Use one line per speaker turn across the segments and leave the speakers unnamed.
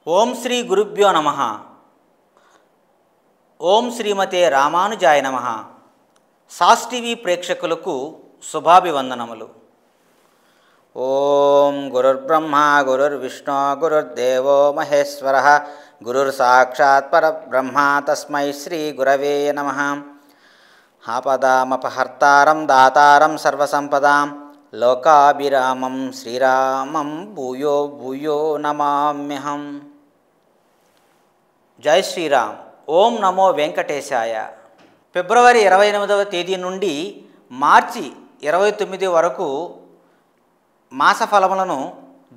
ఓం శ్రీ గురుభ్యో నమః. ఓం శ్రీమతే రామానుజాయ నమః. సాస్ టీవీ ప్రేక్షకులకు శుభాభివందనములు. ఓం గురుర్బ్రహ్మ గురుర్విష్ణు గురుర్దేవో మహేశ్వరః గురుర్ సాక్షాత్ పరబ్రహ్మ తస్మై శ్రీ గురవే నమః. ఆపదామపహర్తారం దాతారం సర్వసంపదాం లోకాభిరామం శ్రీరామం భూయో భూయో నమామ్యహం. జై శ్రీరామ్. ఓం నమో వెంకటేశాయ. ఫిబ్రవరి 28వ తేదీ నుండి మార్చి 29 వరకు మాస ఫలములను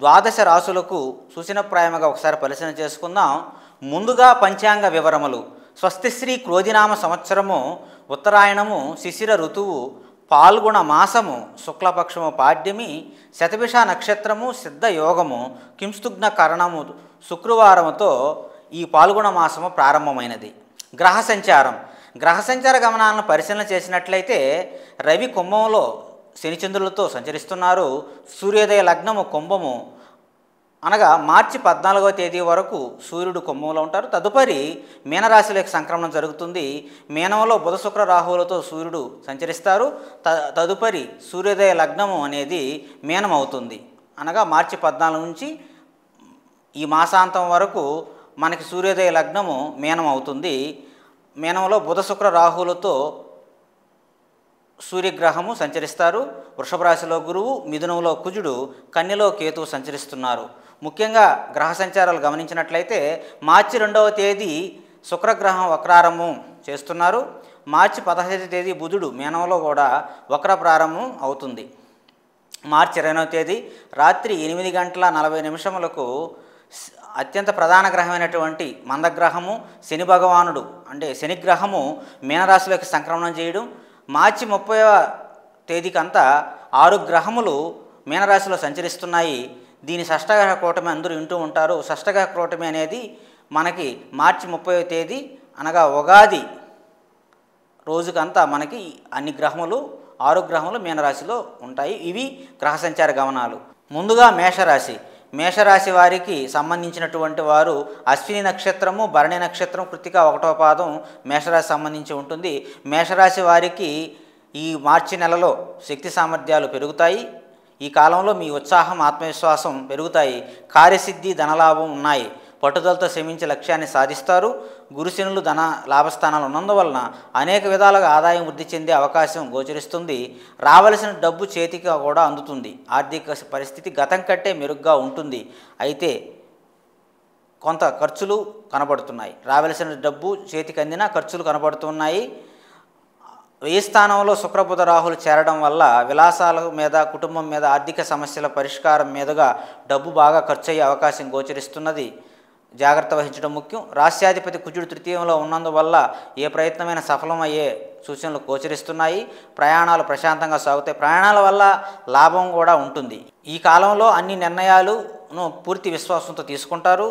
ద్వాదశ రాశులకు సూచనప్రాయముగా ఒకసారి పరిశీలన చేసుకుందాం. ముందుగా పంచాంగ వివరములు. స్వస్తిశ్రీ క్రోధినామ సంవత్సరము ఉత్తరాయణము శిశిర ఋతువు పాల్గొన మాసము శుక్లపక్షము పాడ్యమి శతభిష నక్షత్రము సిద్ధ యోగము కింస్తుగ్న కరణము శుక్రవారముతో ఈ పాల్గొన మాసము ప్రారంభమైనది. గ్రహ సంచార గమనాలను పరిశీలన చేసినట్లయితే రవి కుంభంలో శనిచంద్రులతో సంచరిస్తున్నారు. సూర్యోదయ లగ్నము కుంభము అనగా మార్చి 14వ తేదీ వరకు సూర్యుడు కుంభంలో ఉంటారు. తదుపరి మీనరాశిలోకి సంక్రమణం జరుగుతుంది. మీనంలో బుధ శుక్ర రాహువులతో సూర్యుడు సంచరిస్తారు. తదుపరి సూర్యోదయ లగ్నము అనేది మీనం అవుతుంది. అనగా మార్చి 14 నుంచి ఈ మాసాంతం వరకు మనకి సూర్యోదయ లగ్నము మీనం అవుతుంది. మీనంలో బుధ శుక్ర రాహువులతో సూర్యగ్రహము సంచరిస్తారు. వృషభ రాశిలో గురువు, మిథునంలో కుజుడు, కన్యలో కేతువు సంచరిస్తున్నారు. ముఖ్యంగా గ్రహ సంచారాలు గమనించినట్లయితే మార్చి 2వ తేదీ శుక్రగ్రహం వక్రారంభం చేస్తున్నారు. మార్చి 15వ తేదీ బుధుడు మీనంలో కూడా వక్ర ప్రారంభం అవుతుంది. మార్చి 20వ తేదీ రాత్రి 8:40 అత్యంత ప్రధాన గ్రహమైనటువంటి మందగ్రహము శని భగవానుడు అంటే శనిగ్రహము మీనరాశిలోకి సంక్రమణం చేయడం. మార్చి 30వ తేదీకంతా 6 గ్రహములు మీనరాశిలో సంచరిస్తున్నాయి. దీని షష్టగ్రహ కూటమి అందరూ వింటూ ఉంటారు. షష్టగ్రహ కూటమి అనేది మనకి మార్చి 30వ తేదీ అనగా ఉగాది రోజుకంతా మనకి అన్ని గ్రహములు 6 గ్రహములు మీనరాశిలో ఉంటాయి. ఇవి గ్రహ సంచార గమనాలు. ముందుగా మేషరాశి వారికి సంబంధించినటువంటి వారు అశ్విని నక్షత్రము, భరణి నక్షత్రం, కృత్తిక 1వ పాదం మేషరాశి సంబంధించి ఉంటుంది. మేషరాశి వారికి ఈ మార్చి నెలలో శక్తి సామర్థ్యాలు పెరుగుతాయి. ఈ కాలంలో మీ ఉత్సాహం ఆత్మవిశ్వాసం పెరుగుతాయి. కార్యసిద్ధి ధనలాభం ఉన్నాయి. పట్టుదలతో శ్రమించి లక్ష్యాన్ని సాధిస్తారు. గురుశనులు ధన లాభస్థానాలు ఉన్నందువలన అనేక విధాలుగా ఆదాయం వృద్ధి చెందే అవకాశం గోచరిస్తుంది. రావలసిన డబ్బు చేతికి కూడా అందుతుంది. ఆర్థిక పరిస్థితి గతం కంటే మెరుగ్గా ఉంటుంది. అయితే కొంత ఖర్చులు కనబడుతున్నాయి. రావలసిన డబ్బు చేతికి అందినా ఖర్చులు కనబడుతున్నాయి. వ్యయ స్థానంలో శుక్రబుధ రాహులు చేరడం వల్ల విలాసాల మీద, కుటుంబం మీద, ఆర్థిక సమస్యల పరిష్కారం మీదుగా డబ్బు బాగా ఖర్చు అయ్యే అవకాశం గోచరిస్తున్నది. జాగ్రత్త వహించడం ముఖ్యం. రాష్ట్రాధిపతి కుజుడు తృతీయంలో ఉన్నందువల్ల ఏ ప్రయత్నమైనా సఫలమయ్యే సూచనలు గోచరిస్తున్నాయి. ప్రయాణాలు ప్రశాంతంగా సాగుతాయి. ప్రయాణాల వల్ల లాభం కూడా ఉంటుంది. ఈ కాలంలో అన్ని నిర్ణయాలను పూర్తి విశ్వాసంతో తీసుకుంటారు.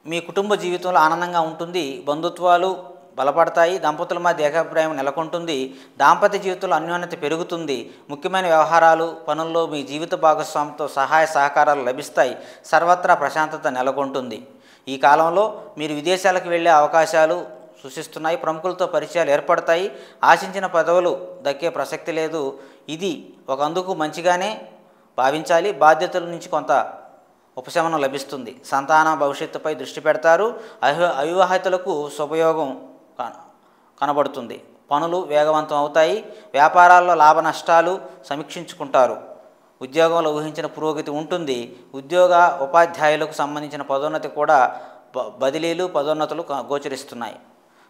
మీ కుటుంబ జీవితంలో ఆనందంగా ఉంటుంది. బంధుత్వాలు బలపడతాయి. దంపతుల మధ్య ఏకాభిప్రాయం నెలకొంటుంది. దాంపత్య జీవితంలో అన్యోన్యత పెరుగుతుంది. ముఖ్యమైన వ్యవహారాలు, పనుల్లో మీ జీవిత భాగస్వామితో సహాయ సహకారాలు లభిస్తాయి. సర్వత్రా ప్రశాంతత నెలకొంటుంది. ఈ కాలంలో మీరు విదేశాలకు వెళ్ళే అవకాశాలు సూచిస్తున్నాయి. ప్రముఖులతో పరిచయాలు ఏర్పడతాయి. ఆశించిన పదవులు దక్కే ప్రసక్తి లేదు. ఇది ఒకందుకు మంచిగానే భావించాలి. బాధ్యతల నుంచి కొంత ఉపశమనం లభిస్తుంది. సంతాన భవిష్యత్తుపై దృష్టి పెడతారు. అవివాహితులకు శుభయోగం కనబడుతుంది. పనులు వేగవంతం అవుతాయి. వ్యాపారాల్లో లాభ నష్టాలు సమీక్షించుకుంటారు. ఉద్యోగంలో ఊహించిన పురోగతి ఉంటుంది. ఉద్యోగ ఉపాధ్యాయులకు సంబంధించిన పదోన్నతి కూడా బదిలీలు పదోన్నతులు గోచరిస్తున్నాయి.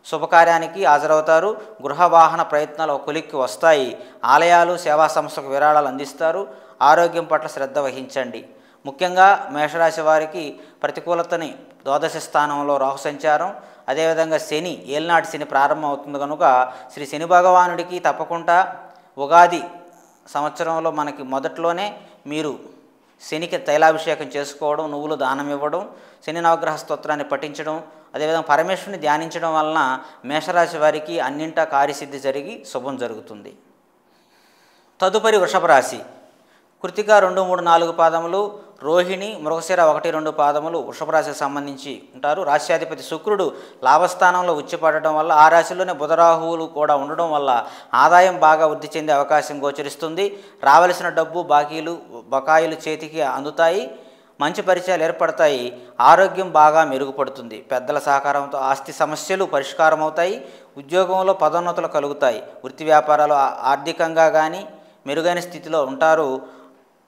శుభకార్యానికి హాజరవుతారు. గృహ వాహన ప్రయత్నాలు ఒక కొలిక్కి వస్తాయి. ఆలయాలు, సేవా సంస్థలకు విరాళాలు అందిస్తారు. ఆరోగ్యం పట్ల శ్రద్ధ వహించండి. ముఖ్యంగా మేషరాశి వారికి ప్రతికూలతని ద్వాదశ స్థానంలో రాహు సంచారం, అదేవిధంగా శని ఏలినాటి శని ప్రారంభం అవుతుంది కనుక శ్రీ శని భగవానుడికి తప్పకుండా ఉగాది సంవత్సరంలో మనకి మొదట్లోనే మీరు శనికి తైలాభిషేకం చేసుకోవడం, నువ్వులు దానం ఇవ్వడం, శని నవగ్రహ స్తోత్రాన్ని పఠించడం, అదేవిధంగా పరమేశ్వరుని ధ్యానించడం వలన మేషరాశి వారికి అన్నింటా కార్యసిద్ధి జరిగి శుభం జరుగుతుంది. తదుపరి వృషభ రాశి. కృత్తిక 2, 3, 4 పాదములు, రోహిణి, మృగశిర 1, 2 పాదములు వృషభ రాశికి సంబంధించి ఉంటారు. రాశ్యాధిపతి శుక్రుడు లాభస్థానంలో ఉచ్చిపడడం వల్ల ఆ రాశిలోనే బుధరాహువులు కూడా ఉండడం వల్ల ఆదాయం బాగా వృద్ధి చెందే అవకాశం గోచరిస్తుంది. రావలసిన డబ్బు బకాయిలు చేతికి అందుతాయి. మంచి పరిచయాలు ఏర్పడతాయి. ఆరోగ్యం బాగా మెరుగుపడుతుంది. పెద్దల సహకారంతో ఆస్తి సమస్యలు పరిష్కారం అవుతాయి. ఉద్యోగంలో పదోన్నతులు కలుగుతాయి. వృత్తి వ్యాపారాలు ఆర్థికంగా కానీ మెరుగైన స్థితిలో ఉంటారు.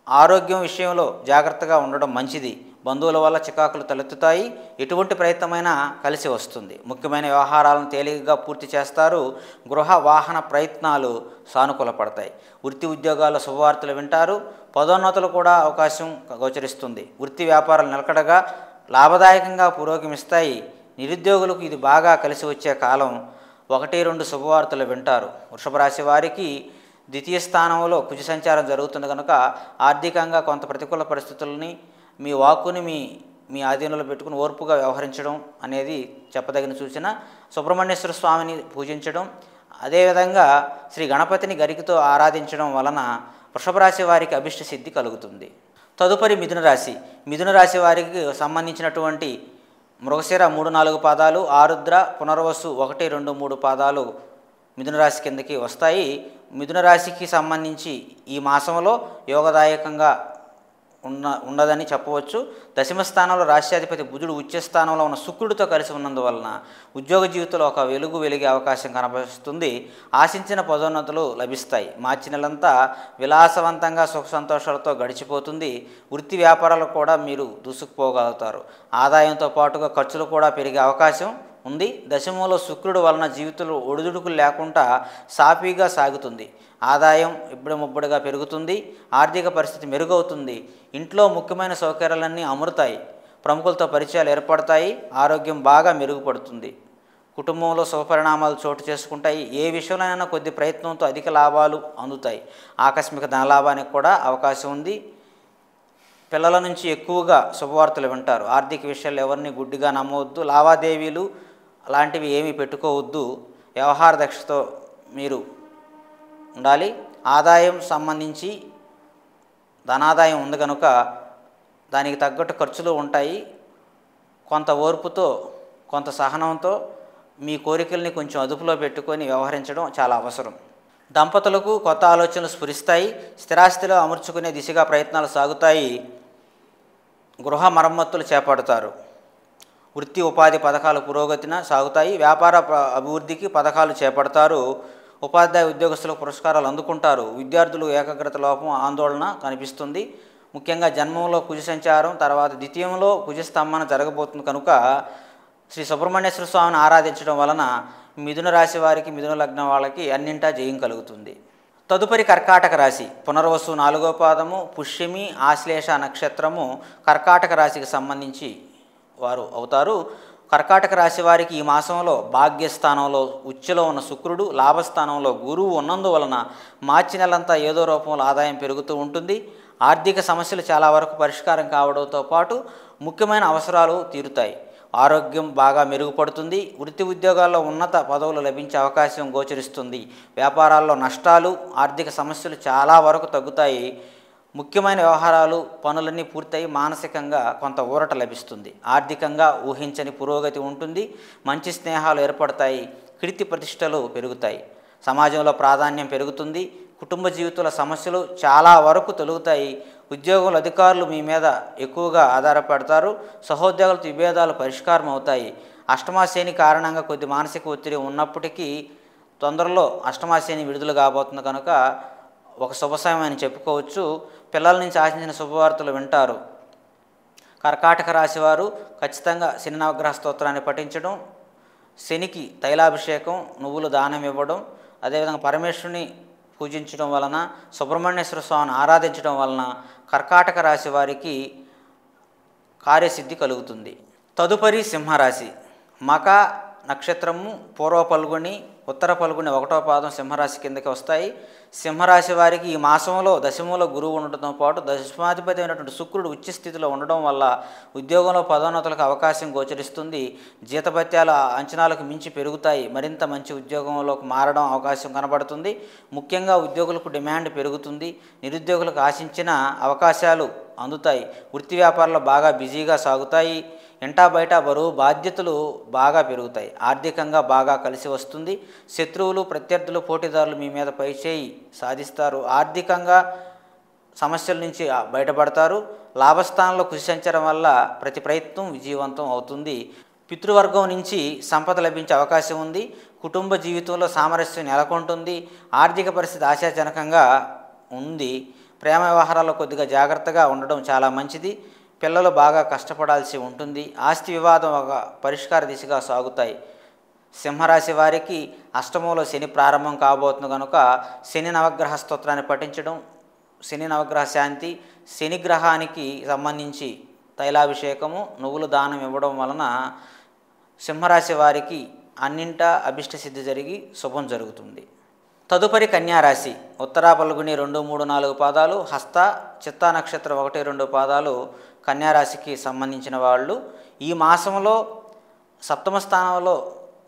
ఆరోగ్యం విషయంలో జాగ్రత్తగా ఉండడం మంచిది. బంధువుల వల్ల చికాకులు తలెత్తుతాయి. ఎటువంటి ప్రయత్నమైనా కలిసి వస్తుంది. ముఖ్యమైన వ్యవహారాలను తేలికగా పూర్తి చేస్తారు. గృహ వాహన ప్రయత్నాలు సానుకూలపడతాయి. వృత్తి ఉద్యోగాల్లో శుభవార్తలు వింటారు. పదోన్నతులు కూడా అవకాశం గోచరిస్తుంది. వృత్తి వ్యాపారాలు నిలకడగా లాభదాయకంగా పురోగమిస్తాయి. నిరుద్యోగులకు ఇది బాగా కలిసి వచ్చే కాలం. 1, 2 శుభవార్తలు వింటారు. వృషభ రాశి వారికి ద్వితీయ స్థానంలో కుజ సంచారం జరుగుతుంది కనుక ఆర్థికంగా కొంత ప్రతికూల పరిస్థితులని మీ వాక్కుని మీ ఆధీనంలో పెట్టుకుని ఓర్పుగా వ్యవహరించడం అనేది చెప్పదగిన సూచన. సుబ్రహ్మణ్యేశ్వర స్వామిని పూజించడం, అదేవిధంగా శ్రీ గణపతిని గరికతో ఆరాధించడం వలన వృషభ రాశి వారికి అభిష్ట సిద్ధి కలుగుతుంది. తదుపరి మిథున రాశి. మిథున రాశి వారికి సంబంధించినటువంటి మృగశిర 3, 4 పాదాలు, ఆరుద్ర, పునర్వసు 1, 2, 3 పాదాలు మిథున రాశి కిందకి వస్తాయి. మిథున రాశికి సంబంధించి ఈ మాసంలో యోగదాయకంగా ఉండదని చెప్పవచ్చు. దశమ స్థానంలో రాశ్యాధిపతి బుధుడు ఉచ్చ స్థానంలో ఉన్న శుక్రుడితో కలిసి ఉన్నందువలన ఉద్యోగ జీవితంలో ఒక వెలిగే అవకాశం కనబరుస్తుంది. ఆశించిన పదోన్నతులు లభిస్తాయి. మార్చి నెలంతా విలాసవంతంగా సుఖ సంతోషాలతో గడిచిపోతుంది. వృత్తి వ్యాపారాలు కూడా మీరు దూసుకుపోగలుగుతారు. ఆదాయంతో పాటుగా ఖర్చులు కూడా పెరిగే అవకాశం ఉంది. దశమంలో శుక్రుడు వలన జీవితంలో ఒడిదుడుకులు లేకుండా సాఫీగా సాగుతుంది. ఆదాయం ఇబ్బడిముబ్బడిగా పెరుగుతుంది. ఆర్థిక పరిస్థితి మెరుగవుతుంది. ఇంట్లో ముఖ్యమైన సౌకర్యాలన్నీ అమరుతాయి. ప్రముఖులతో పరిచయాలు ఏర్పడతాయి. ఆరోగ్యం బాగా మెరుగుపడుతుంది. కుటుంబంలో శుభపరిణామాలు చోటు చేసుకుంటాయి. ఏ విషయంలోనైనా కొద్ది ప్రయత్నంతో అధిక లాభాలు అందుతాయి. ఆకస్మిక ధనలాభానికి కూడా అవకాశం ఉంది. పిల్లల నుంచి ఎక్కువగా శుభవార్తలు వింటారు. ఆర్థిక విషయాలు ఎవరిని గుడ్డిగా నమ్మవద్దు. లావాదేవీలు అలాంటివి ఏమీ పెట్టుకోవద్దు. వ్యవహార దక్షతతో మీరు ఉండాలి. ఆదాయం సంబంధించి ధనాదాయం ఉంది కనుక దానికి తగ్గట్టు ఖర్చులు ఉంటాయి. కొంత ఓర్పుతో కొంత సహనంతో మీ కోరికల్ని కొంచెం అదుపులో పెట్టుకొని వ్యవహరించడం చాలా అవసరం. దంపతులకు కొత్త ఆలోచనలు స్ఫురిస్తాయి. స్థిరాస్తిలో అమర్చుకునే దిశగా ప్రయత్నాలు సాగుతాయి. గృహ మరమ్మతులు చేపడతారు. వృత్తి ఉపాధి పథకాలు పురోగతిన సాగుతాయి. వ్యాపార అభివృద్ధికి పథకాలు చేపడతారు. ఉపాధ్యాయ ఉద్యోగస్తులకు పురస్కారాలు అందుకుంటారు. విద్యార్థులు ఏకాగ్రత లోపం ఆందోళన కనిపిస్తుంది. ముఖ్యంగా జన్మంలో కుజ సంచారం, తర్వాత ద్వితీయంలో కుజస్తంభన జరగబోతుంది కనుక శ్రీ సుబ్రహ్మణ్యేశ్వర స్వామిని ఆరాధించడం వలన మిథున రాశి వారికి, మిథున లగ్నం వాళ్ళకి అన్నింటా జయం కలుగుతుంది. తదుపరి కర్కాటక రాశి. పునర్వసు 4వ పాదము, పుష్యమి, ఆశ్లేష నక్షత్రము కర్కాటక రాశికి సంబంధించి వారు అవుతారు. కర్కాటక రాశి వారికి ఈ మాసంలో భాగ్యస్థానంలో ఉచ్చులో ఉన్న శుక్రుడు, లాభస్థానంలో గురువు ఉన్నందువలన మార్చి నెలంతా ఏదో రూపంలో ఆదాయం పెరుగుతూ ఉంటుంది. ఆర్థిక సమస్యలు చాలా వరకు పరిష్కారం కావడంతో పాటు ముఖ్యమైన అవసరాలు తీరుతాయి. ఆరోగ్యం బాగా మెరుగుపడుతుంది. వృత్తి ఉద్యోగాల్లో ఉన్నత పదవులు లభించే అవకాశం గోచరిస్తుంది. వ్యాపారాల్లో నష్టాలు, ఆర్థిక సమస్యలు చాలా వరకు తగ్గుతాయి. ముఖ్యమైన వ్యవహారాలు, పనులన్నీ పూర్తయి మానసికంగా కొంత ఊరట లభిస్తుంది. ఆర్థికంగా ఊహించని పురోగతి ఉంటుంది. మంచి స్నేహాలు ఏర్పడతాయి. కీర్తి ప్రతిష్టలు పెరుగుతాయి. సమాజంలో ప్రాధాన్యం పెరుగుతుంది. కుటుంబ జీవితంలో సమస్యలు చాలా వరకు తొలగుతాయి. ఉద్యోగుల అధికారులు మీ మీద ఎక్కువగా ఆధారపడతారు. సహోద్యోగులతో విభేదాలు పరిష్కారం అవుతాయి. అష్టమాశని కారణంగా కొద్ది మానసిక ఒత్తిడి ఉన్నప్పటికీ తొందరలో అష్టమాశని విడుదల కాబోతుంది కనుక ఒక శుభ సమయం అని చెప్పుకోవచ్చు. పిల్లల నుంచి ఆశించిన శుభవార్తలు వింటారు. కర్కాటక రాశి వారు ఖచ్చితంగా శని నవగ్రహ స్తోత్రాన్ని పఠించడం, శనికి తైలాభిషేకం, నువ్వులు దానం ఇవ్వడం, అదేవిధంగా పరమేశ్వరుని పూజించడం వలన, సుబ్రహ్మణ్యేశ్వర స్వామిని ఆరాధించడం వలన కర్కాటక రాశి వారికి కార్యసిద్ధి కలుగుతుంది. తదుపరి సింహరాశి. మక నక్షత్రము, పూర్వ పల్గుని, ఉత్తర పలుగుని 1వ పాదం సింహరాశి కిందకి వస్తాయి. సింహరాశి వారికి ఈ మాసంలో దశమంలో గురువు ఉండటంతో పాటు దశమాధిపతి అయినటువంటి శుక్రుడు ఉచ్చ స్థితిలో ఉండడం వల్ల ఉద్యోగంలో పదోన్నతులకు అవకాశం గోచరిస్తుంది. జీతభత్యాల అంచనాలకు మించి పెరుగుతాయి. మరింత మంచి ఉద్యోగంలోకి మారడం అవకాశం కనబడుతుంది. ముఖ్యంగా ఉద్యోగులకు డిమాండ్ పెరుగుతుంది. నిరుద్యోగులకు ఆశించిన అవకాశాలు అందుతాయి. వృత్తి వ్యాపారాలు బాగా బిజీగా సాగుతాయి. ఇంటా బయట బరువు బాధ్యతలు బాగా పెరుగుతాయి. ఆర్థికంగా బాగా కలిసి వస్తుంది. శత్రువులు, ప్రత్యర్థులు, పోటీదారులు మీ మీద పైచేయి సాధిస్తారు. ఆర్థికంగా సమస్యల నుంచి బయటపడతారు. లాభస్థానంలో కృషి సంచరం వల్ల ప్రతి ప్రయత్నం విజయవంతం అవుతుంది. పితృవర్గం నుంచి సంపద లభించే అవకాశం ఉంది. కుటుంబ జీవితంలో సామరస్యం నెలకొంటుంది. ఆర్థిక పరిస్థితి ఆశాజనకంగా ఉంది. ప్రేమ వ్యవహారాల్లో కొద్దిగా జాగ్రత్తగా ఉండడం చాలా మంచిది. పిల్లలు బాగా కష్టపడాల్సి ఉంటుంది. ఆస్తి వివాదం ఒక పరిష్కార దిశగా సాగుతాయి. సింహరాశి వారికి అష్టమంలో శని ప్రారంభం కాబోతుంది కనుక శని నవగ్రహ స్తోత్రాన్ని పఠించడం, శని నవగ్రహ శాంతి, శని గ్రహానికి సంబంధించి తైలాభిషేకము, నువ్వులు దానం ఇవ్వడం వలన సింహరాశి వారికి అన్నింటా అభిష్ట సిద్ధి జరిగి శుభం జరుగుతుంది. తదుపరి కన్యారాశి. ఉత్తరా పల్గుని 2, 3, 4 పాదాలు, హస్త, చిత్తా నక్షత్రం 1, 2 పాదాలు కన్యారాశికి సంబంధించిన వాళ్ళు. ఈ మాసంలో సప్తమ స్థానంలో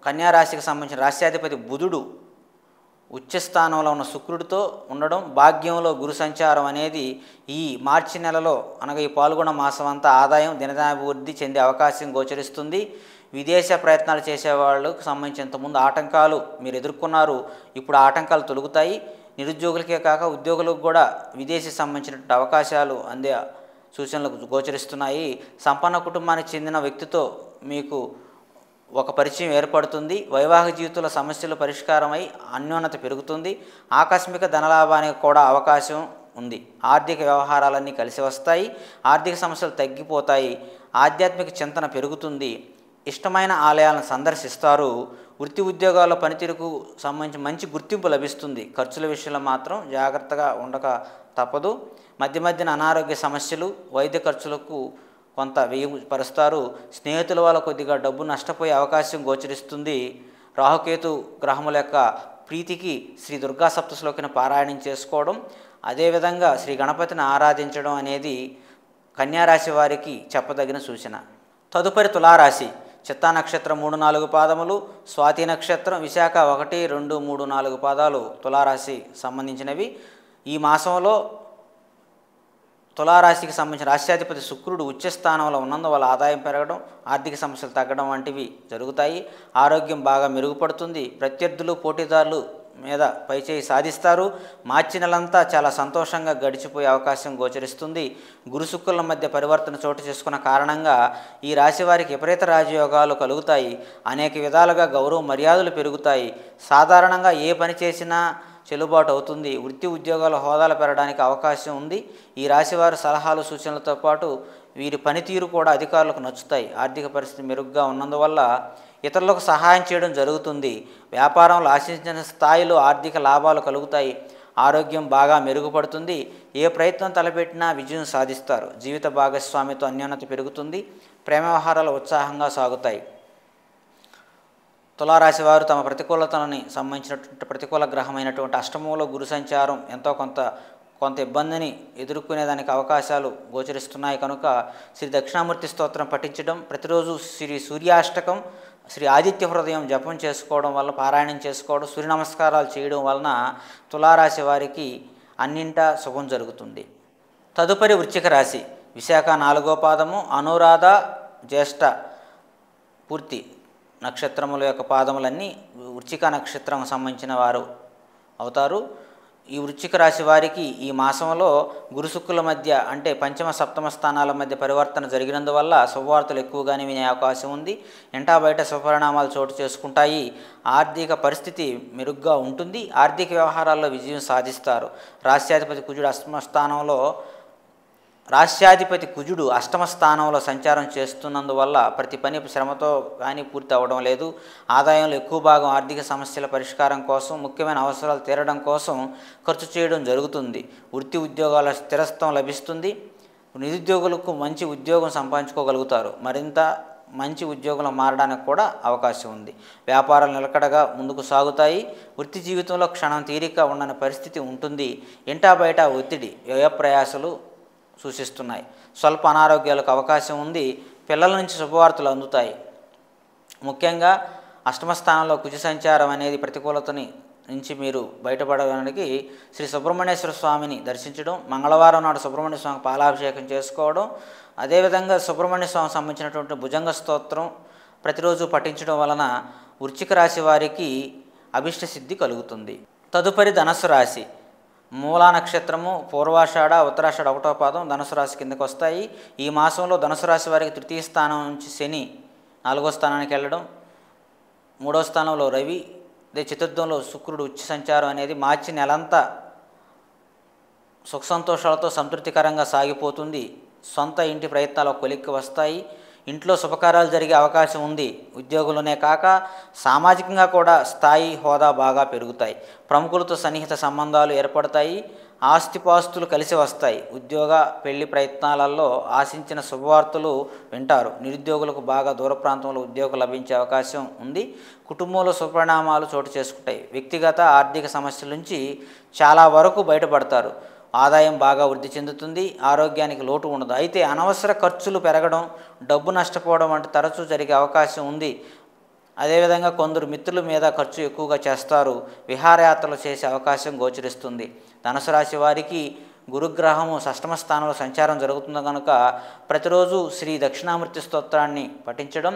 కన్యారాశికి సంబంధించిన రాశ్యాధిపతి బుధుడు ఉచ్చస్థానంలో ఉన్న శుక్రుడితో ఉండడం, భాగ్యంలో గురు సంచారం అనేది ఈ మార్చి నెలలో అనగా ఈ పాల్గొన మాసం అంతా ఆదాయం దినదాభివృద్ధి చెందే అవకాశం గోచరిస్తుంది. విదేశ ప్రయత్నాలు చేసేవాళ్ళకు సంబంధించి ఇంతకుముందు ఆటంకాలు మీరు ఎదుర్కొన్నారు. ఇప్పుడు ఆటంకాలు తొలగుతాయి. నిరుద్యోగులకే కాక ఉద్యోగులకు కూడా విదేశీ సంబంధించినటువంటి అవకాశాలు అందే సూచనలు గోచరిస్తున్నాయి. సంపన్న కుటుంబానికి చెందిన వ్యక్తితో మీకు ఒక పరిచయం ఏర్పడుతుంది. వైవాహిక జీవితంలో సమస్యలు పరిష్కారమై అన్యోన్యత పెరుగుతుంది. ఆకస్మిక ధనలాభానికి కూడా అవకాశం ఉంది. ఆర్థిక వ్యవహారాలన్నీ కలిసి వస్తాయి. ఆర్థిక సమస్యలు తగ్గిపోతాయి. ఆధ్యాత్మిక చింతన పెరుగుతుంది. ఇష్టమైన ఆలయాలను సందర్శిస్తారు. వృత్తి ఉద్యోగాల పనితీరుకు సంబంధించి మంచి గుర్తింపు లభిస్తుంది. ఖర్చుల విషయంలో మాత్రం జాగ్రత్తగా ఉండక తప్పదు. మధ్య మధ్యన అనారోగ్య సమస్యలు, వైద్య ఖర్చులకు కొంత వ్యయపరుస్తారు. స్నేహితుల వల్ల కొద్దిగా డబ్బు నష్టపోయే అవకాశం గోచరిస్తుంది. రాహుకేతు గ్రహముల యొక్క ప్రీతికి శ్రీ దుర్గా సప్తశ్లోకిని పారాయణం చేసుకోవడం, అదేవిధంగా శ్రీ గణపతిని ఆరాధించడం అనేది కన్యారాశి వారికి చెప్పదగిన సూచన. తదుపరి తులారాశి. చిత్తా నక్షత్రం 3, 4 పాదములు, స్వాతి నక్షత్రం, విశాఖ 1, 2, 3, 4 పాదాలు తులారాశి సంబంధించినవి. ఈ మాసంలో తులారాశికి సంబంధించిన రాశ్యాధిపతి శుక్రుడు ఉచ్చస్థానంలో ఉన్నందువల్ల ఆదాయం పెరగడం, ఆర్థిక సమస్యలు తగ్గడం వంటివి జరుగుతాయి. ఆరోగ్యం బాగా మెరుగుపడుతుంది. ప్రత్యర్థులు, పోటీదారులు మీద పైచేయి సాధిస్తారు. మార్చి నెలంతా చాలా సంతోషంగా గడిచిపోయే అవకాశం గోచరిస్తుంది. గురు శుక్రుల మధ్య పరివర్తన చోటు చేసుకున్న కారణంగా ఈ రాశి వారికి విపరీత రాజయోగాలు కలుగుతాయి. అనేక విధాలుగా గౌరవ మర్యాదలు పెరుగుతాయి. సాధారణంగా ఏ పని చేసినా చెల్లుబాటు అవుతుంది. వృత్తి ఉద్యోగాల హోదాలు పెరగడానికి అవకాశం ఉంది. ఈ రాశివారి సలహాలు, సూచనలతో పాటు వీరి పనితీరు కూడా అధికారులకు నచ్చుతాయి. ఆర్థిక పరిస్థితి మెరుగ్గా ఉన్నందువల్ల ఇతరులకు సహాయం చేయడం జరుగుతుంది. వ్యాపారంలో ఆశించిన స్థాయిలో ఆర్థిక లాభాలు కలుగుతాయి. ఆరోగ్యం బాగా మెరుగుపడుతుంది. ఏ ప్రయత్నం తలపెట్టినా విజయం సాధిస్తారు. జీవిత భాగస్వామితో అన్యోన్యత పెరుగుతుంది. ప్రేమ వ్యవహారాలు ఉత్సాహంగా సాగుతాయి. తులారాశి వారు తమ ప్రతికూలతలని సంబంధించినటువంటి ప్రతికూల గ్రహమైనటువంటి అష్టమంలో గురు సంచారం ఎంతో కొంత ఇబ్బందిని ఎదుర్కొనేదానికి అవకాశాలు గోచరిస్తున్నాయి కనుక శ్రీ దక్షిణామూర్తి స్తోత్రం పఠించడం, ప్రతిరోజు శ్రీ సూర్యాష్టకం, శ్రీ ఆదిత్య హృదయం జపం చేసుకోవడం వల్ల, పారాయణం చేసుకోవడం, సూర్య నమస్కారాలు చేయడం వలన తులారాశి వారికి అన్నింటా శుభం జరుగుతుంది. తదుపరి వృశ్చిక రాశి. విశాఖ 4వ పాదము, అనురాధ, జ్యేష్ఠ పూర్తి నక్షత్రముల యొక్క పాదములన్నీ వృశ్చిక నక్షత్రం సంబంధించిన వారు అవుతారు. ఈ వృశ్చిక రాశి వారికి ఈ మాసంలో గురు శుక్రుల మధ్య అంటే పంచమ, సప్తమ స్థానాల మధ్య పరివర్తన జరిగినందువల్ల శుభవార్తలు ఎక్కువగానే వినే అవకాశం ఉంది. ఇంటా బయట శుభపరిణామాలు చోటు చేసుకుంటాయి. ఆర్థిక పరిస్థితి మెరుగ్గా ఉంటుంది. ఆర్థిక వ్యవహారాల్లో విజయం సాధిస్తారు. రాశ్యాధిపతి కుజుడు అష్టమ స్థానంలో సంచారం చేస్తున్నందువల్ల ప్రతి పని శ్రమతో కానీ పూర్తి అవ్వడం లేదు. ఆదాయంలో ఎక్కువ భాగం ఆర్థిక సమస్యల పరిష్కారం కోసం, ముఖ్యమైన అవసరాలు తీరడం కోసం ఖర్చు చేయడం జరుగుతుంది. వృత్తి ఉద్యోగాల స్థిరత్వం లభిస్తుంది. నిరుద్యోగులకు మంచి ఉద్యోగం సంపాదించుకోగలుగుతారు. మరింత మంచి ఉద్యోగంలో మారడానికి కూడా అవకాశం ఉంది. వ్యాపారాలు నిలకడగా ముందుకు సాగుతాయి. వృత్తి జీవితంలో క్షణం తీరిక ఉండని పరిస్థితి ఉంటుంది. ఇంటా బయట ఒత్తిడి, వ్యయ ప్రయాసలు సూచిస్తున్నాయి. స్వల్ప అనారోగ్యాలకు అవకాశం ఉంది. పిల్లల నుంచి శుభవార్తలు అందుతాయి. ముఖ్యంగా అష్టమ స్థానంలో కుజ సంచారం అనేది ప్రతికూలతని నుంచి మీరు బయటపడడానికి శ్రీ సుబ్రహ్మణ్యేశ్వర స్వామిని దర్శించడం, మంగళవారం నాడు సుబ్రహ్మణ్య స్వామికి పాలాభిషేకం చేసుకోవడం, అదేవిధంగా సుబ్రహ్మణ్య స్వామి సంబంధించినటువంటి భుజంగ స్తోత్రం ప్రతిరోజు పఠించడం వలన వృశ్చిక రాశి వారికి అభిష్ట సిద్ధి కలుగుతుంది. తదుపరి ధనుస్సు రాశి. మూలా నక్షత్రము, పూర్వాషాఢ, ఉత్తరాషాఢ 1వ పాదం ధనుసు రాశి కిందకు వస్తాయి. ఈ మాసంలో ధనుసు రాశి వారికి తృతీయ స్థానం నుంచి శని 4వ స్థానానికి వెళ్ళడం, 3వ స్థానంలో రవి, అదే చతుర్థంలో శుక్రుడు ఉచ్చ సంచారం అనేది మార్చి నెలంతా సుఖ సంతోషాలతో సంతృప్తికరంగా సాగిపోతుంది. సొంత ఇంటి ప్రయత్నాలు కొలిక్కి వస్తాయి. ఇంట్లో శుభకార్యాలు జరిగే అవకాశం ఉంది. ఉద్యోగులనే కాక సామాజికంగా కూడా స్థాయి, హోదా బాగా పెరుగుతాయి. ప్రముఖులతో సన్నిహిత సంబంధాలు ఏర్పడతాయి. ఆస్తిపాస్తులు కలిసి వస్తాయి. ఉద్యోగ పెళ్లి ప్రయత్నాలలో ఆశించిన శుభవార్తలు వింటారు. నిరుద్యోగులకు బాగా దూర ప్రాంతంలో ఉద్యోగం లభించే అవకాశం ఉంది. కుటుంబంలో శుభపరిణామాలు చోటు చేసుకుంటాయి. వ్యక్తిగత ఆర్థిక సమస్యల నుంచి చాలా వరకు బయటపడతారు. ఆదాయం బాగా వృద్ధి చెందుతుంది. ఆరోగ్యానికి లోటు ఉండదు. అయితే అనవసర ఖర్చులు పెరగడం, డబ్బు నష్టపోవడం వంటి తరచూ జరిగే అవకాశం ఉంది. అదేవిధంగా కొందరు మిత్రుల మీద ఖర్చు ఎక్కువగా చేస్తారు. విహారయాత్రలు చేసే అవకాశం గోచరిస్తుంది. ధనుసు రాశి వారికి గురుగ్రహము షష్టమ స్థానంలో సంచారం జరుగుతుంది కనుక ప్రతిరోజు శ్రీ దక్షిణామూర్తి స్తోత్రాన్ని పఠించడం,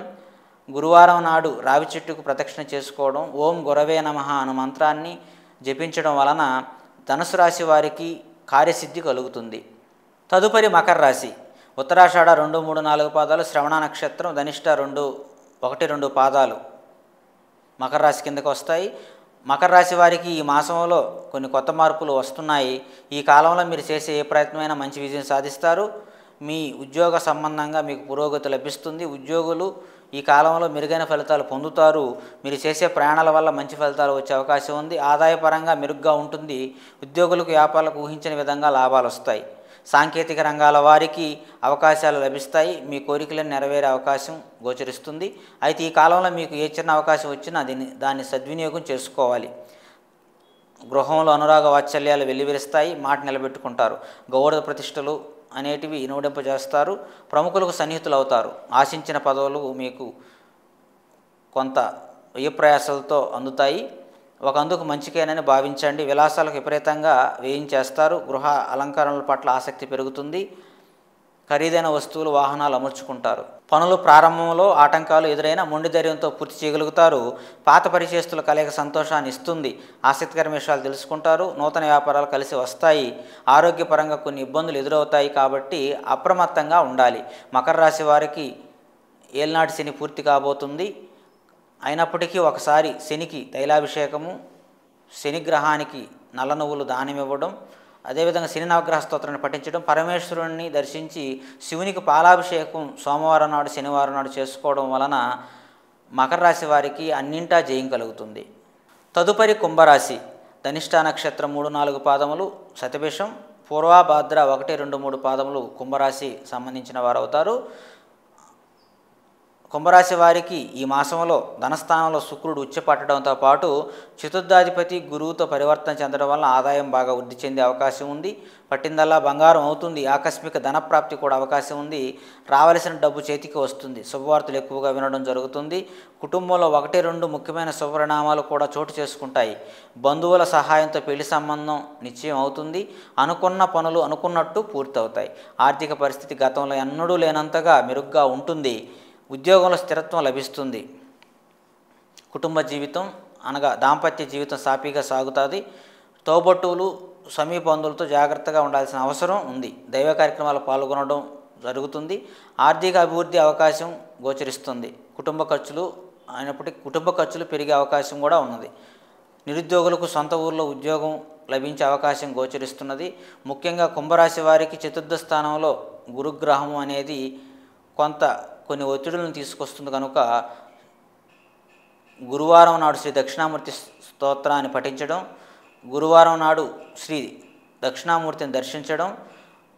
గురువారం నాడు రావి చెట్టుకు ప్రదక్షిణ చేసుకోవడం, ఓం గురవే నమః అను మంత్రాన్ని జపించడం వలన ధనుసు రాశి వారికి కార్యసిద్ధి కలుగుతుంది. తదుపరి మకర రాశి. ఉత్తరాషాఢ 2, 3, 4 పాదాలు, శ్రవణ నక్షత్రం, ధనిష్ట 1, 2 పాదాలు మకర రాశి కిందకు వస్తాయి. మకర రాశి వారికి ఈ మాసంలో కొన్ని కొత్త మార్పులు వస్తున్నాయి. ఈ కాలంలో మీరు చేసే ఏ ప్రయత్నమైనా మంచి విజయం సాధిస్తారు. మీ ఉద్యోగ సంబంధంగా మీకు పురోగతి లభిస్తుంది. ఉద్యోగులు ఈ కాలంలో మెరుగైన ఫలితాలు పొందుతారు. మీరు చేసే ప్రయాణాల వల్ల మంచి ఫలితాలు వచ్చే అవకాశం ఉంది. ఆదాయపరంగా మెరుగ్గా ఉంటుంది. ఉద్యోగులకు, వ్యాపారులకు ఊహించని విధంగా లాభాలు వస్తాయి. సాంకేతిక రంగాల వారికి అవకాశాలు లభిస్తాయి. మీ కోరికలను నెరవేరే అవకాశం గోచరిస్తుంది. అయితే ఈ కాలంలో మీకు ఏ చిన్న అవకాశం వచ్చినా దాన్ని సద్వినియోగం చేసుకోవాలి. గృహంలో అనురాగ వాత్సల్యాలు వెల్లివిరుస్తాయి. మాట నిలబెట్టుకుంటారు. గౌరవ ప్రతిష్టలు అనేటివి ఇనుడింపజేస్తారు. ప్రముఖులకు సన్నిహితులు అవుతారు. ఆశించిన పదవులు మీకు కొంత వ్యయప్రయాసాలతో అందుతాయి. ఒక అందుకు మంచికేనని భావించండి. విలాసాలకు విపరీతంగా వేయించేస్తారు. గృహ అలంకరణల పట్ల ఆసక్తి పెరుగుతుంది. ఖరీదైన వస్తువులు, వాహనాలు అమర్చుకుంటారు. పనులు ప్రారంభంలో ఆటంకాలు ఎదురైన మొండి ధైర్యంతో పూర్తి చేయగలుగుతారు. పాత పరిచయస్తుల కలయిక సంతోషాన్ని ఇస్తుంది. ఆసక్తికరమైన విషయాలు తెలుసుకుంటారు. నూతన వ్యాపారాలు కలిసి వస్తాయి. ఆరోగ్యపరంగా కొన్ని ఇబ్బందులు ఎదురవుతాయి కాబట్టి అప్రమత్తంగా ఉండాలి. మకర రాశి వారికి ఏలినాటి శని పూర్తి కాబోతుంది. అయినప్పటికీ ఒకసారి శనికి తైలాభిషేకము, శనిగ్రహానికి నల్ల నువ్వులు దానం ఇవ్వడం, అదేవిధంగా శని నవగ్రహ స్తోత్రాన్ని పఠించడం, పరమేశ్వరుణ్ణి దర్శించి శివునికి పాలాభిషేకం సోమవారం నాడు, శనివారం నాడు చేసుకోవడం వలన మకర రాశి వారికి అన్నింటా జయం కలుగుతుంది. తదుపరి కుంభరాశి. ధనిష్ట నక్షత్రం 3, 4 పాదములు, శతభిషం, పూర్వభాద్ర 1, 2, 3 పాదములు కుంభరాశి సంబంధించిన వారు అవుతారు. కుంభరాశి వారికి ఈ మాసంలో ధనస్థానంలో శుక్రుడు ఉచ్చపట్టడంతో పాటు చతుర్థాధిపతి గురువుతో పరివర్తన చెందడం వల్ల ఆదాయం బాగా వృద్ధి చెందే అవకాశం ఉంది. పట్టిందల్లా బంగారం అవుతుంది. ఆకస్మిక ధనప్రాప్తి కూడా అవకాశం ఉంది. రావలసిన డబ్బు చేతికి వస్తుంది. శుభవార్తలు ఎక్కువగా వినడం జరుగుతుంది. కుటుంబంలో 1, 2 ముఖ్యమైన శుభపరిణామాలు కూడా చోటు చేసుకుంటాయి. బంధువుల సహాయంతో పెళ్లి సంబంధం నిశ్చయం అవుతుంది. అనుకున్న పనులు అనుకున్నట్టు పూర్తవుతాయి. ఆర్థిక పరిస్థితి గతంలో ఎన్నడూ లేనంతగా మెరుగ్గా ఉంటుంది. ఉద్యోగంలో స్థిరత్వం లభిస్తుంది. కుటుంబ జీవితం అనగా దాంపత్య జీవితం సాఫీగా సాగుతుంది. తోబట్టువులు, సమీప బంధువులతో జాగ్రత్తగా ఉండాల్సిన అవసరం ఉంది. దైవ కార్యక్రమాలు పాల్గొనడం జరుగుతుంది. ఆర్థిక అభివృద్ధి అవకాశం గోచరిస్తుంది. కుటుంబ ఖర్చులు పెరిగే అవకాశం కూడా ఉన్నది. నిరుద్యోగులకు సొంత ఊళ్ళో ఉద్యోగం లభించే అవకాశం గోచరిస్తున్నది. ముఖ్యంగా కుంభరాశి వారికి చతుర్థ స్థానంలో గురుగ్రహము అనేది కొన్ని ఒత్తిడులను తీసుకొస్తుంది కనుక గురువారం నాడు శ్రీ దక్షిణామూర్తి స్తోత్రాన్ని పఠించడం, గురువారం నాడు శ్రీ దక్షిణామూర్తిని దర్శించడం,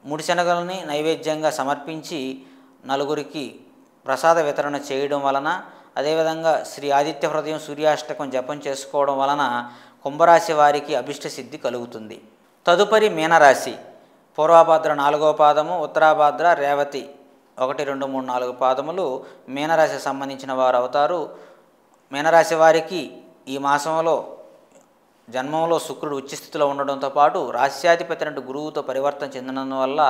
ముడిశనగలని నైవేద్యంగా సమర్పించి నలుగురికి ప్రసాద వితరణ చేయడం వలన, అదేవిధంగా శ్రీ ఆదిత్య హృదయం సూర్యాష్టకం జపం చేసుకోవడం వలన కుంభరాశి వారికి అభిష్ట సిద్ధి కలుగుతుంది. తదుపరి మీనరాశి. పూర్వాభాద్ర 4వ పాదము, ఉత్తరాభాద్ర, రేవతి 1, 2, 3, 4 పాదములు మీనరాశికి సంబంధించిన వారు అవుతారు. మీనరాశి వారికి ఈ మాసంలో జన్మంలో శుక్రుడు ఉచ్చస్థితిలో ఉండడంతో పాటు రాశ్యాధిపతి అయిన గురువుతో పరివర్తన చెందినందువల్ల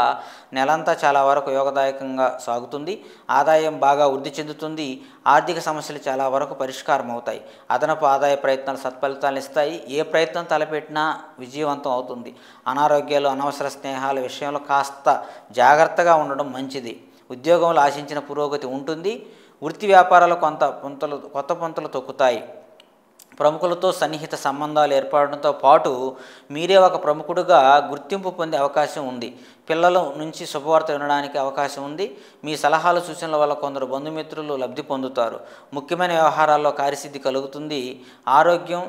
నెలంతా చాలా వరకు యోగదాయకంగా సాగుతుంది. ఆదాయం బాగా వృద్ధి చెందుతుంది. ఆర్థిక సమస్యలు చాలా వరకు పరిష్కారం అవుతాయి. అదనపు ఆదాయ ప్రయత్నాలు సత్ఫలితాలను ఇస్తాయి. ఏ ప్రయత్నం తలపెట్టినా విజయవంతం అవుతుంది. అనారోగ్యాలు, అనవసర స్నేహాల విషయంలో కాస్త జాగ్రత్తగా ఉండడం మంచిది. ఉద్యోగంలో ఆశించిన పురోగతి ఉంటుంది. వృత్తి వ్యాపారాలు కొత్త పొంతలు తొక్కుతాయి. ప్రముఖులతో సన్నిహిత సంబంధాలు ఏర్పడడంతో పాటు మీరే ఒక ప్రముఖుడుగా గుర్తింపు పొందే అవకాశం ఉంది. పిల్లల నుంచి శుభవార్త వినడానికి అవకాశం ఉంది. మీ సలహాలు, సూచనల వల్ల కొందరు బంధుమిత్రులు లబ్ధి పొందుతారు. ముఖ్యమైన వ్యవహారాల్లో కార్యసిద్ధి కలుగుతుంది. ఆరోగ్యం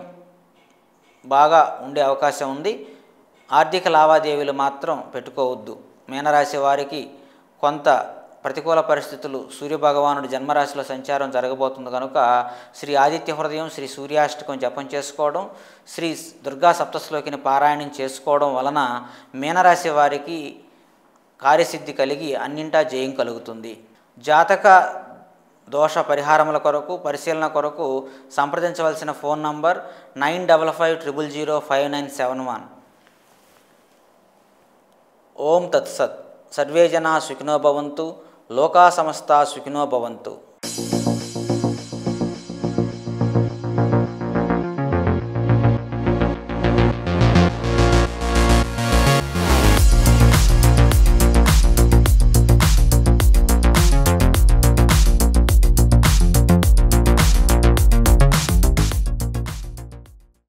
బాగా ఉండే అవకాశం ఉంది. ఆర్థిక లావాదేవీలు మాత్రం పెట్టుకోవద్దు. మీనరాశి వారికి కొంత ప్రతికూల పరిస్థితులు, సూర్యభగవానుడి జన్మరాశిలో సంచారం జరగబోతుంది కనుక శ్రీ ఆదిత్య హృదయం, శ్రీ సూర్యాష్టకం జపం చేసుకోవడం, శ్రీ దుర్గా సప్తశ్లోకిని పారాయణం చేసుకోవడం వలన మీనరాశి వారికి కార్యసిద్ధి కలిగి అన్నింటా జయం కలుగుతుంది. జాతక దోష పరిహారముల కొరకు, పరిశీలన కొరకు సంప్రదించవలసిన ఫోన్ నంబర్ 9550059971. ఓం తత్సత్. సర్వే జనా సుఖినో భవంతు. లోకా సమస్తా సుఖినో భవంతు.